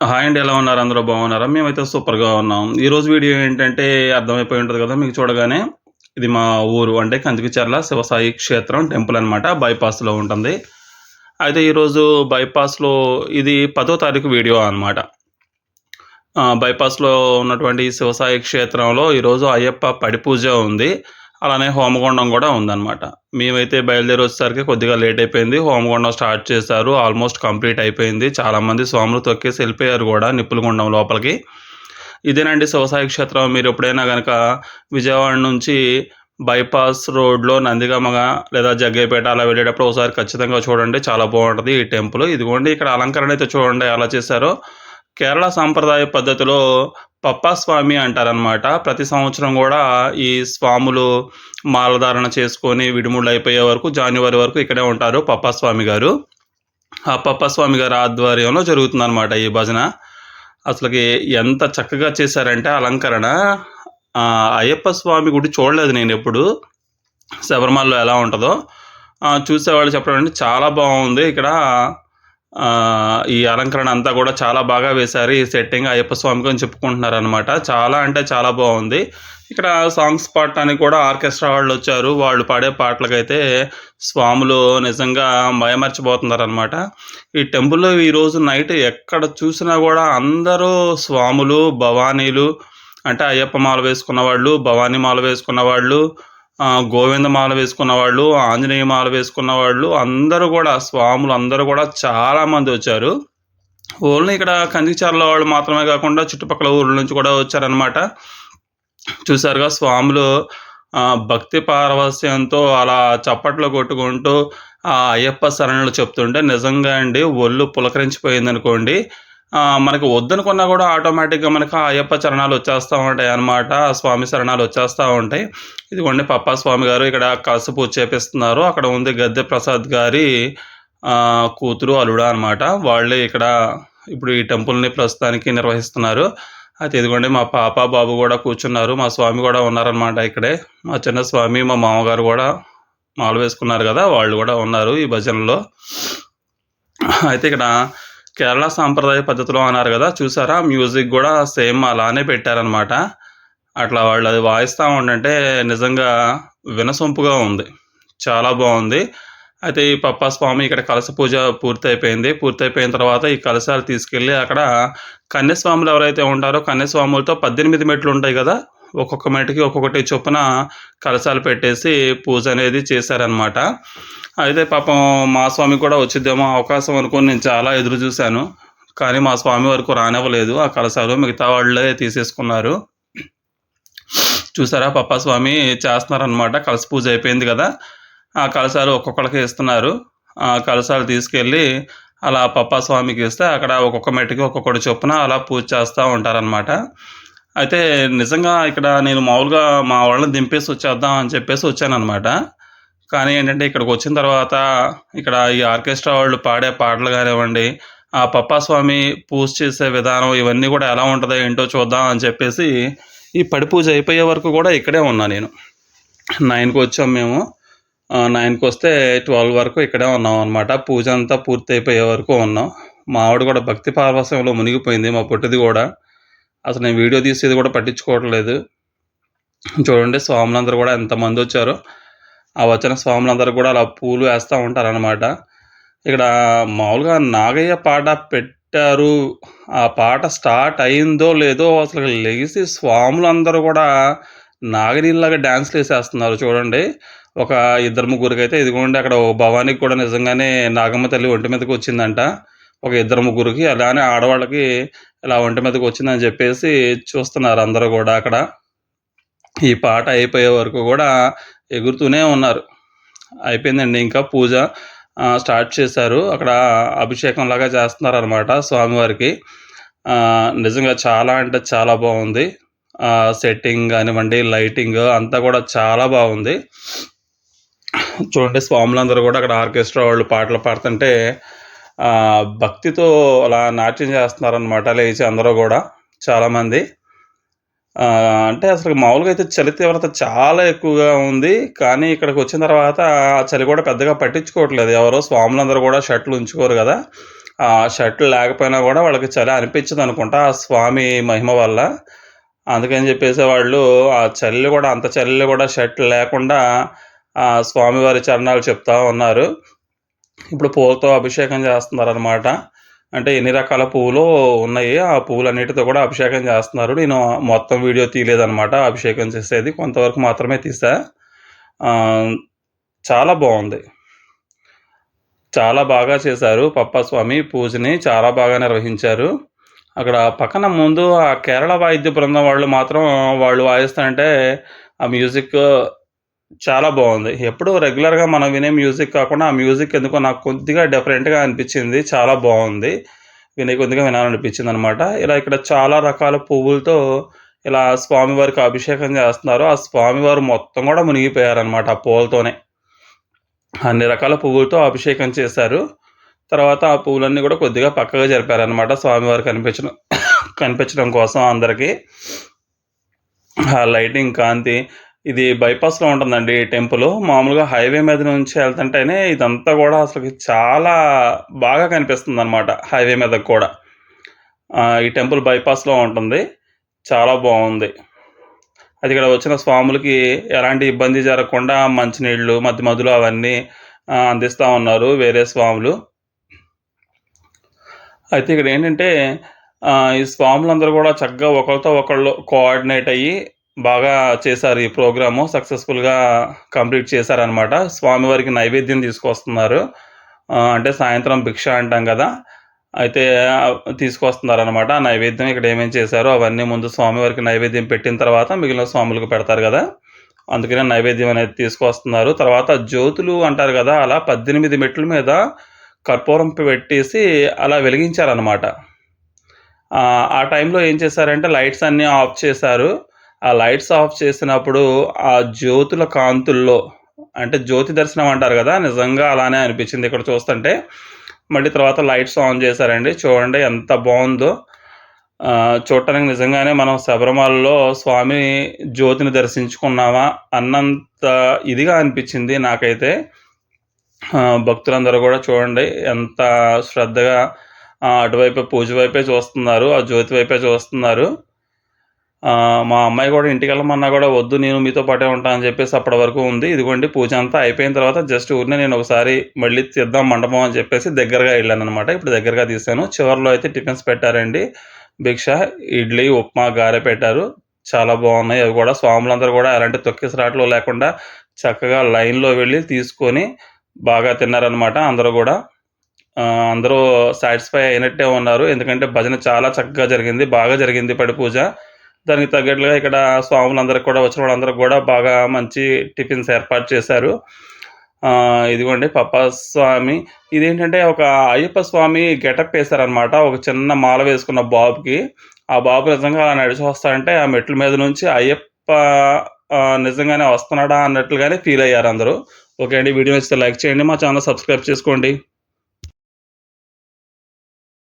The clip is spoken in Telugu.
హాయ్ అండి. ఎలా ఉన్నారు? అందరూ బాగున్నారా? మేమైతే సూపర్‌గా ఉన్నాం. ఈరోజు వీడియో ఏంటంటే అర్థమైపోయి ఉంటది కదా! మీకు చూడగానే. ఇది మా ఊరు అంటే కంచికచర్ల శివసాయి క్షేత్రం టెంపుల్ అనమాట. బైపాస్‌లో ఉంటుంది. అయితే ఈరోజు బైపాస్‌లో ఇది 10వ తారీఖు వీడియో అనమాట. బైపాస్‌లో ఉన్నటువంటి శివసాయి క్షేత్రంలో ఈరోజు అయ్యప్ప పడి పూజ ఉంది. అలానే హోమగుండం గూడా ఉందనమాట. మేమైతే బయలుదేరి వచ్చేసరికి కొద్దిగా లేట్ అయిపోయింది. హోమగుండం స్టార్ట్ చేశారు. ఆల్మోస్ట్ కంప్లీట్ అయిపోయింది. చాలామంది స్వాములు తొక్కేసి ఎళ్ళిపోయారు గూడా నిప్పులగుండం లోపలికి. ఇదేనండి శివసాయి క్షేత్రం. మీరెప్పుడైనా గనక విజయవాడ నుంచి బైపాస్ రోడ్‌లో నందిగామ లేదా జగ్గయ్యపేట అలా వెళ్ళేటప్పుడు ఒకసారి ఖచ్చితంగా చూడండి. చాలా బావుంటది ఈ టెంపుల్. ఇదిగోండి ఇక్కడ అలంకరణ అయితే చూడండి ఎలా చేశారో. కేరళ సాంప్రదాయ పద్ధతిలో పప్పా స్వామి అంటారనమాట. ప్రతి సంవత్సరం గూడా ఈ స్వాములు మాలధారణ చేసుకొని విడుములయిపోయే వరకు జాన్యువరి వరకు ఇక్కడే ఉంటారు పప్పా స్వామి గారు. ఆ పప్పా స్వామి గారి ఆధ్వర్యంలో జరుగుతుందనమాట ఈ భజన. అసలకి ఎంత చక్కగా చేశారంటే అలంకరణ. అయ్యప్ప స్వామి గుడి చూడలేదు నేనెప్పుడు. శబరిమలలో ఎలా ఉంటదో. చూసేవాళ్ళు చెప్పడం చాలా బావుంది. ఇక్కడ ఈ అలంకరణ అంతా గూడా చాలా బాగా వేశారు. ఈ సెట్టింగ్ అయ్యప్ప స్వామికి అని చెప్పుకుంటున్నారనమాట. చాలా అంటే చాలా బావుంది. ఇక్కడ సాంగ్స్ పాడటానికి కూడా ఆర్కెస్ట్రా వాళ్ళొచ్చారు. వాళ్ళు పాడే పాటలకైతే స్వాములు నిజంగా మైమర్చిపోతున్నారనమాట. ఈ టెంపుల్‌లో ఈరోజు నైట్ ఎక్కడ చూసినా గూడా అందరూ స్వాములు, భవానీలు అంటే అయ్యప్ప మాల వేసుకున్న వాళ్ళు, భవానీ మాల వేసుకున్న వాళ్ళు, గోవింద మాల వేసుకున్న వాళ్ళు, ఆంజనేయ మాల వేసుకున్న వాళ్ళు అందరూ గూడా స్వాములందరూ గూడా చాలామందొచ్చారు. ఓన్లీ ఇక్కడ కంచికచర్ల వాళ్ళు మాత్రమే గాకుండా చుట్టుపక్కల ఊర్ల నుంచి కూడా వచ్చారనమాట. చూసారుగా స్వాములు భక్తి పారవస్యంతో అలా చప్పట్లు కొట్టుకుంటూ అయ్యప్ప శరణులు చెప్తుంటే నిజంగా అండి ఒళ్ళు పులకరించిపోయిందనుకోండి. మనకు వద్దనుకున్నా కూడా ఆటోమేటిక్‌గా మనకు ఆ అయ్యప్ప చరణాలు వచ్చేస్తా ఉంటాయన్నమాట. ఆ స్వామి శరణాలు వచ్చేస్తా ఉంటాయి. ఇదిగోండి పప్పా స్వామి గారు ఇక్కడ కలశ పూజ చేపిస్తున్నారు. అక్కడ ఉంది గద్దె ప్రసాద్ గారి కూతురు, అల్లుడా అనమాట. వాళ్ళే ఇక్కడ ఇప్పుడు ఈ టెంపుల్‌ని ప్రస్తుతానికి నిర్వహిస్తున్నారు. అయితే ఇదిగోండి మా పాప, బాబు గూడా కూర్చున్నారు. మా స్వామి గూడా ఉన్నారనమాట ఇక్కడే. మా చిన్న స్వామి, మా మామగారు గూడా మాల వేసుకున్నారు గదా! వాళ్ళు గూడా ఉన్నారు ఈ భజనలో. అయితే ఇక్కడ కేరళ సాంప్రదాయ పద్ధతిలో అన్నారు గదా! చూసారా మ్యూజిక్ గూడా సేమ్ అలానే పెట్టారనమాట. అట్లా వాళ్ళు అది వాయిస్తా ఉండంటే నిజంగా వినసొంపుగా ఉంది. చాలా బావుంది. అయితే ఈ పప్పా స్వామి ఇక్కడ కలశ పూజ పూర్తయిపోయింది. పూర్తయిపోయిన తర్వాత ఈ కలశాలు తీసుకెళ్ళి అక్కడ కన్యస్వాములు ఎవరైతే ఉంటారో కన్యస్వాములతో 18 మెట్లుంటాయి గదా! ఒక్కొక్క మెట్టుకి ఒక్కొక్కటి చొప్పున కలశాలు పెట్టేసి పూజ అనేది చేశారనమాట. అయితే పాపం మా స్వామికి కూడా వచ్చిద్దేమో అవకాశం అనుకోని నేను చాలా ఎదురు జూశాను. కానీ మా స్వామి వరకు రానివ్వలేదు ఆ కలశాలు. మిగతా వాళ్ళే తీసేసుకున్నారు. చూసారా పప్పా స్వామి చేస్తున్నారనమాట. కలశ పూజ అయిపోయింది గదా! ఆ కలశాలు ఒక్కొక్కళ్ళకి ఇస్తున్నారు. ఆ కలశాలు తీసుకెళ్ళి అలా పప్పా స్వామికి ఇస్తే అక్కడ ఒక్కొక్క మెట్టుకి ఒక్కొక్కటి చొప్పున అలా పూజ చేస్తా ఉంటారనమాట. అయితే నిజంగా ఇక్కడ నేను మామూలుగా మా వాళ్ళని దింపేసి వచ్చేద్దాం అని చెప్పేసి వచ్చాననమాట. కానీ ఏంటంటే ఇక్కడికొచ్చిన తర్వాత ఇక్కడ ఈ ఆర్కెస్ట్రా వాళ్ళు పాడే పాటలు గానివ్వండి, ఆ పప్పా స్వామి పూజ చేసే విధానం ఇవన్నీ గూడా ఎలా ఉంటదో ఏంటో చూద్దాం అని చెప్పేసి ఈ పడి పూజ అయిపోయే వరకు గూడా ఇక్కడే ఉన్నా నేను. 9:00కొచ్చాం మేము. 9:00కొస్తే 12 వరకు ఇక్కడే ఉన్నామనమాట. పూజ అంతా పూర్తయిపోయే వరకు ఉన్నాం. మా ఆవిడ గూడా భక్తి పారవస్యంలో మునిగిపోయింది. మా పొట్టిది గూడా. అసలు నేను వీడియో తీసేది గూడా పట్టించుకోవట్లేదు. చూడండి స్వాములందరూ గూడా ఎంతమందొచ్చారో. ఆ వచ్చిన స్వాములందరూ గూడా అలా పూలు వేస్తా ఉంటారనమాట. ఇక్కడ మామూలుగా నాగయ్య పాట పెట్టారు. ఆ పాట స్టార్ట్ అయిందో లేదో అసలు లెగిసి స్వాములందరూ గూడా నాగినీళ్ళలాగా డాన్స్‌లేసేస్తున్నారు చూడండి. ఒక ఇద్దరు ముగ్గురికైతే ఇదిగోండి అక్కడ ఓ భవానీకి కూడా నిజంగానే నాగమ్మ తల్లి ఒంటి మీదకొచ్చిందంట. ఒక ఇద్దరు ముగ్గురికి అలానే ఆడవాళ్ళకి ఇలా ఒంటి మీదకొచ్చిందని జెప్పేసి చూస్తున్నారు అందరూ గూడా అక్కడ. ఈ పాట అయిపోయే వరకు గూడా ఎగురుతూనే ఉన్నారు. అయిపోయిందండి ఇంకా పూజ స్టార్ట్ చేశారు. అక్కడ అభిషేకంలాగా చేస్తున్నారనమాట స్వామివారికి. నిజంగా చాలా అంటే చాలా బావుంది. సెట్టింగ్ గానివ్వండి, లైటింగ్ అంతా గూడా చాలా బాగుంది. చూడండి స్వాములందరూ గూడా అక్కడ ఆర్కెస్ట్రా వాళ్ళు పాటలు పాడుతుంటే భక్తితో అలా నాట్యం చేస్తున్నారనమాట లేచి అందరూ గూడా చాలామంది. అంటే అసలు మామూలుగా అయితే చలి తీవ్రత చాలా ఎక్కువగా ఉంది. కానీ ఇక్కడికొచ్చిన తర్వాత ఆ చలి కూడా పెద్దగా పట్టించుకోవట్లేదు. ఎవరు స్వాములందరూ గూడా షర్టులు ఉంచుకోరు గదా! ఆ షర్టులు లేకపోయినా గూడా వాళ్ళకి చలి అనిపించదనుకుంటా ఆ స్వామి మహిమ వల్ల. అందుకని జెప్పేసి వాళ్ళు ఆ చలిలో గూడా అంత చలిలో గూడా షర్టులు లేకుండా స్వామివారి చరణాలు చెప్తా ఉన్నారు. ఇప్పుడు పూలతో అభిషేకం చేస్తున్నారనమాట. అంటే ఎన్ని రకాల పువ్వులు ఉన్నాయి. ఆ పువ్వులన్నిటితో కూడా అభిషేకం చేస్తున్నారు. నేను మొత్తం వీడియో తీయలేదనమాట అభిషేకం చేసేది. కొంతవరకు మాత్రమే తీసా. ఆహ్, చాలా బావుంది. చాలా బాగా చేశారు పప్పస్వామి పూజని. చాలా బాగా నిర్వహించారు. అక్కడ పక్కన ముందు ఆ కేరళ వాయిద్య బృందం వాళ్ళు మాత్రం వాళ్ళు వాయిస్తుంటే ఆ మ్యూజిక్ చాలా బావుంది. ఎప్పుడూ రెగ్యులర్‌గా మనం వినే మ్యూజిక్ కాకుండా, ఆ మ్యూజిక్ ఎందుకో నాకు కొద్దిగా డిఫరెంట్‌గా అనిపిచ్చింది. చాలా బావుంది. వినే కొద్దిగా వినాలనిపిచ్చిందనమాట. ఇలా ఇక్కడ చాలా రకాల పువ్వులతో ఇలా స్వామివారికి అభిషేకం చేస్తున్నారు. ఆ స్వామివారు మొత్తం గూడా మునిగిపోయారనమాట ఆ పూలతోనే. అన్ని రకాల పువ్వులతో అభిషేకం చేశారు. తర్వాత ఆ పువ్వులన్నీ గూడా కొద్దిగా పక్కగా జరిపారనమాట స్వామివారు కనిపించడం కనిపించడం కోసం అందరికి. ఆ లైటింగ్, కాంతి ఇది బైపాస్‌లో ఉంటుందండి టెంపులు. మామూలుగా హైవే మీద నుంచి ఎళ్తుంటేనే ఇదంతా గూడా అసలకి చాలా బాగా కనిపిస్తుందనమాట హైవే మీదకి కూడా. ఈ టెంపుల్ బైపాస్‌లో ఉంటుంది. చాలా బావుంది. అది ఇక్కడ వచ్చిన స్వాములకి ఎలాంటి ఇబ్బంది జరగకుండా మంచినీళ్ళు మధ్య మధ్యలో అవన్నీ అందిస్తా ఉన్నారు వేరే స్వాములు. అయితే ఇక్కడేంటంటే ఈ స్వాములందరూ గూడా చక్కగా ఒకళ్ళతో ఒకళ్ళు కోఆర్డినేట్ అయ్యి బాగా చేశారు ఈ ప్రోగ్రాము. సక్సెస్‌ఫుల్‌గా కంప్లీట్ చేశారనమాట. స్వామివారికి నైవేద్యం తీసుకొస్తున్నారు. అంటే సాయంత్రం భిక్ష అంటాం గదా! అయితే తీసుకొస్తున్నారనమాట. ఆ నైవేద్యం ఇక్కడ ఏమేం చేశారో అవన్నీ ముందు స్వామివారికి నైవేద్యం పెట్టిన తర్వాత మిగిలిన స్వాములకు పెడతారు గదా! అందుకనే నైవేద్యం అనేది తీసుకొస్తున్నారు. తర్వాత జ్యోతులు అంటారు గదా! అలా 18 మెట్ల మీద కర్పూరం పెట్టేసి అలా వెలిగించారనమాట. ఆ టైంలో ఏం చేశారంటే లైట్స్ అన్నీ ఆఫ్ చేశారు. ఆ లైట్స్ ఆఫ్ చేసినప్పుడు ఆ జ్యోతుల కాంతుల్లో అంటే జ్యోతి దర్శనం అంటారు గదా! నిజంగా అలానే అనిపించింది ఇక్కడ చూస్తుంటే. మళ్ళీ తర్వాత లైట్స్ ఆన్ చేశారండి. చూడండి ఎంత బావుందో. చూడటానికి నిజంగానే మనం శబరిమలలో స్వామి జ్యోతిని దర్శించుకున్నామా అన్నంత ఇదిగా అనిపించింది నాకైతే. భక్తులందరూ గూడా చూడండి ఎంత శ్రద్ధగా అటువైపే పూజ వైపే చూస్తున్నారు. ఆ జ్యోతి వైపే చూస్తున్నారు. మా అమ్మాయి గూడా ఇంటికెళ్ళమన్నా గూడా వద్దు నేను మీతో పాటే ఉంటా అని జెప్పేసి అప్పటి వరకు ఉంది. ఇదిగోండి పూజ అంతా అయిపోయిన తర్వాత జస్ట్ ఊరినే నేను ఒకసారి మళ్ళీ తీద్దాం మండపం అని చెప్పేసి దగ్గరగా ఎళ్ళాననమాట. ఇప్పుడు దగ్గరగా తీశాను. చివర్లో అయితే టిఫిన్స్ పెట్టారండి. భిక్ష, ఇడ్లీ, ఉప్మా, గారె పెట్టారు. చాలా బావున్నాయి అవి గూడా. స్వాములందరూ గూడా ఎలాంటి తొక్కిసలాటలు లేకుండా చక్కగా లైన్‌లో వెళ్లి తీసుకొని బాగా తిన్నారనమాట అందరూ గూడా. అందరూ సాటిస్ఫై అయినట్టే ఉన్నారు. ఎందుకంటే భజన చాలా చక్కగా జరిగింది. బాగా జరిగింది పడి పూజ. దానికి తగ్గట్లుగా ఇక్కడ స్వాములందరికి కూడా వచ్చిన వాళ్ళందరికి గూడా బాగా మంచి టిఫిన్స్ ఏర్పాటు చేశారు. ఇదిగోండి పప్పస్వామి ఇదేంటంటే ఒక అయ్యప్ప స్వామి గెటప్ ఏసారనమాట. ఒక చిన్న మాల వేసుకున్న బాబుకి. ఆ బాబు నిజంగా అలా నడిచి వస్తాంటే ఆ మెట్ల మీద నుంచి అయ్యప్ప నిజంగానే వస్తున్నాడా అన్నట్లుగానే ఫీల్ అయ్యారందరూ. ఓకే అండి. వీడియో నచ్చితే లైక్ చేయండి. మా ఛానెల్ సబ్స్క్రైబ్ చేసుకోండి.